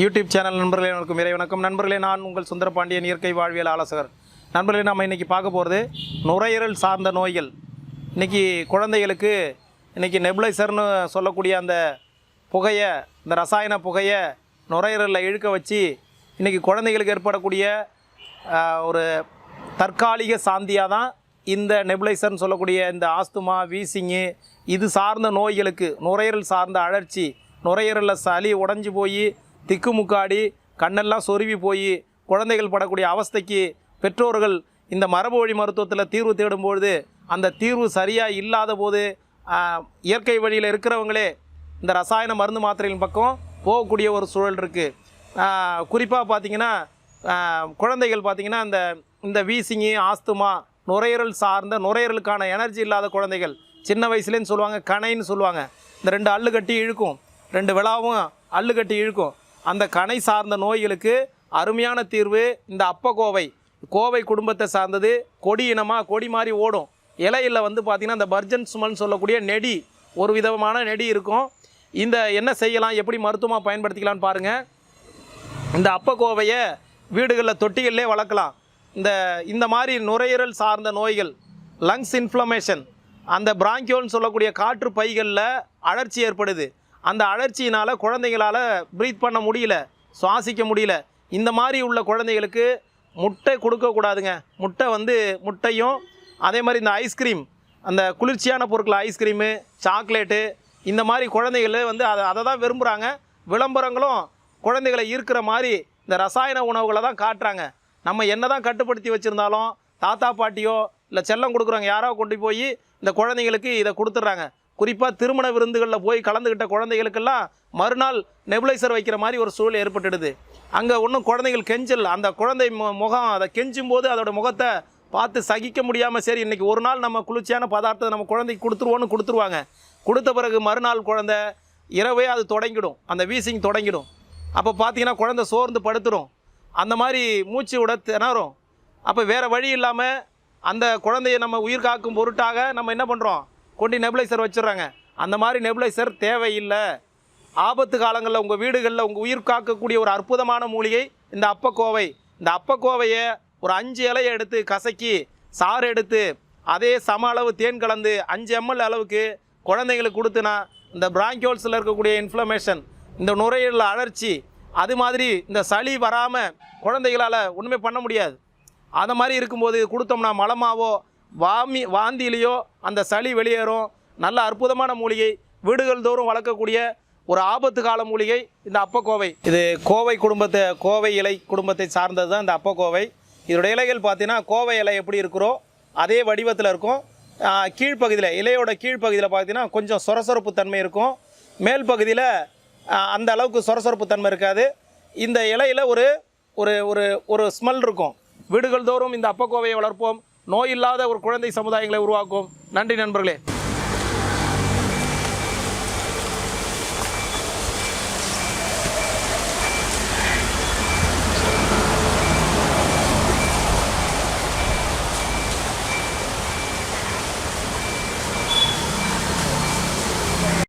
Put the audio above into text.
YouTube channel நண்பர்களே வணக்கம். வணக்கம் நண்பர்களே, நான் உங்கள் சுந்தரபாண்டியன் இயற்கை வாழ்வியல் ஆலோசகர். நண்பர்களே, நம்ம இன்றைக்கி பார்க்க போகிறது நுரையீரல் சார்ந்த நோய்கள். இன்றைக்கி குழந்தைகளுக்கு நெபுலைசர்னு சொல்லக்கூடிய அந்த புகையை, இந்த ரசாயன புகையை நுரையீரலில் இழுக்க வச்சு இன்றைக்கி குழந்தைகளுக்கு ஏற்படக்கூடிய ஒரு தற்காலிக சாந்தியாக தான் இந்த நெபுலைசர்னு சொல்லக்கூடிய இந்த ஆஸ்துமா, வீசிங்கு, இது சார்ந்த நோய்களுக்கு, நுரையீரல் சார்ந்த அழற்சி, நுரையீரலில் சளி உடஞ்சி போய் திக்குமுக்காடி கண்ணெல்லாம் சொருவி போய் குழந்தைகள் படக்கூடிய அவஸ்தைக்கு பெற்றோர்கள் இந்த மரபு வழி மருத்துவத்தில் தீர்வு தேடும்பொழுது அந்த தீர்வு சரியாக இல்லாத போது இயற்கை வழியில் இருக்கிறவங்களே இந்த ரசாயன மருந்து மாத்திரைகளின் பக்கம் போகக்கூடிய ஒரு சூழல் இருக்குது. குறிப்பாக பார்த்திங்கன்னா குழந்தைகள் பார்த்திங்கன்னா இந்த வீசிங்கு, ஆஸ்துமா, நுரையீரல் சார்ந்த நுரையீரலுக்கான எனர்ஜி இல்லாத குழந்தைகள் சின்ன வயசுலேன்னு சொல்லுவாங்க, கணைன்னு சொல்லுவாங்க. இந்த 2 அல்லு கட்டி இழுக்கும், 2 விழாவும் அல்லு கட்டி இழுக்கும். அந்த கணை சார்ந்த நோய்களுக்கு அருமையான தீர்வு இந்த அப்பக்கோவை. கோவை குடும்பத்தை சார்ந்தது. கொடி இனமாக கொடி மாதிரி ஓடும். இலையில் பார்த்திங்கன்னா இந்த பர்ஜன் சுமல்னு சொல்லக்கூடிய நெடி, ஒரு விதமான நெடி இருக்கும். இந்த என்ன செய்யலாம், எப்படி மருத்துவமாக பயன்படுத்திக்கலான்னு பாருங்கள். இந்த அப்பக்கோவையை வீடுகளில் தொட்டிகளிலே வளர்க்கலாம். இந்த மாதிரி நுரையீரல் சார்ந்த நோய்கள், லங்ஸ் இன்ஃப்ளமேஷன், அந்த பிராங்கியோல்னு சொல்லக்கூடிய காற்று பைகளில் அழற்சி ஏற்படுது. அந்த அழற்சியினால் குழந்தைங்களால் ப்ரீத் பண்ண முடியல, சுவாசிக்க முடியல. இந்த மாதிரி உள்ள குழந்தைகளுக்கு முட்டை கொடுக்கக்கூடாதுங்க. முட்டையும் அதே மாதிரி இந்த ஐஸ்கிரீம், அந்த குளிர்ச்சியான பொருட்கள், ஐஸ்கிரீமு, சாக்லேட்டு, இந்த மாதிரி குழந்தைகள் அதை தான் விரும்புகிறாங்க. விளம்பரங்களும் குழந்தைகளை ஈர்க்கிற மாதிரி இந்த ரசாயன உணவுகளை தான் காட்டுறாங்க. நம்ம என்ன தான் கட்டுப்படுத்தி வச்சுருந்தாலும் தாத்தா பாட்டியோ இல்லை செல்லம் கொடுக்குறவங்க யாரோ கொண்டு போய் இந்த குழந்தைங்களுக்கு இதை கொடுத்துட்றாங்க. குறிப்பாக திருமண விருந்துகளில் போய் கலந்துக்கிட்ட குழந்தைகளுக்கெல்லாம் மறுநாள் நெபுலைசர் வைக்கிற மாதிரி ஒரு சூழல் ஏற்பட்டுடுது. அங்கே ஒன்றும் குழந்தைகள் கெஞ்சல், அந்த குழந்தை முகம் அதை கெஞ்சும் போது அதோட முகத்தை பார்த்து சகிக்க முடியாமல், சரி இன்றைக்கி ஒரு நாள் நம்ம குளிர்ச்சியான பதார்த்தத்தை நம்ம குழந்தைக்கு கொடுத்துருவாங்க. கொடுத்த பிறகு மறுநாள் குழந்தை இரவே அது தொடங்கிடும், அந்த வீசிங் தொடங்கிடும். அப்போ பார்த்திங்கன்னா குழந்தை சோர்ந்து படுத்துடும், அந்த மாதிரி மூச்சு விட திணறும். அப்போ வேறு வழி இல்லாமல் அந்த குழந்தையை நம்ம உயிர் காக்கும் பொருட்டாக நம்ம என்ன பண்ணுறோம், கொண்டு நெபுலைசர் வச்சுட்றாங்க. அந்த மாதிரி நெபுலைசர் தேவையில்லை. ஆபத்து காலங்களில் உங்கள் வீடுகளில் உங்கள் உயிர் காக்கக்கூடிய ஒரு அற்புதமான மூலிகை இந்த அப்பக்கோவை. இந்த அப்பக்கோவையை ஒரு 5 இலையை எடுத்து கசக்கி சாறு எடுத்து அதே சம அளவு தேன் கலந்து 5 ml அளவுக்கு குழந்தைங்களுக்கு கொடுத்துனா இந்த பிராங்கியோல்ஸில் இருக்கக்கூடிய இன்ஃப்ளமேஷன், இந்த நுரையீரல் அழற்சி, அது மாதிரி இந்த சளி வராமல் குழந்தைகளால் ஒன்றுமே பண்ண முடியாது. அதை மாதிரி இருக்கும்போது கொடுத்தோம்னா மலமாவோ வாந்தியிலையோ அந்த சளி வெளியேறும். நல்ல அற்புதமான மூலிகை, வீடுகள் தோறும் வளர்க்கக்கூடிய ஒரு ஆபத்து கால மூலிகை இந்த அப்பக்கோவை. இது கோவை இலை குடும்பத்தை சார்ந்தது தான் இந்த அப்பக்கோவை. இதோட இலைகள் பார்த்தீங்கன்னா கோவை இலை எப்படி இருக்கிறோ அதே வடிவத்தில் இருக்கும். கீழ்ப்பகுதியில், இலையோட கீழ்ப்பகுதியில் பார்த்தீங்கன்னா கொஞ்சம் சொரசொரப்பு தன்மை இருக்கும். மேல் பகுதியில் அந்த அளவுக்கு சொரசொரப்பு தன்மை இருக்காது. இந்த இலையில் ஒரு ஒரு ஒரு ஸ்மெல் இருக்கும். வீடுகள் தோறும் இந்த அப்பக்கோவையை வளர்ப்போம். நோய் இல்லாத ஒரு குழந்தை சமுதாயங்களை உருவாக்குவோம். நன்றி நண்பர்களே.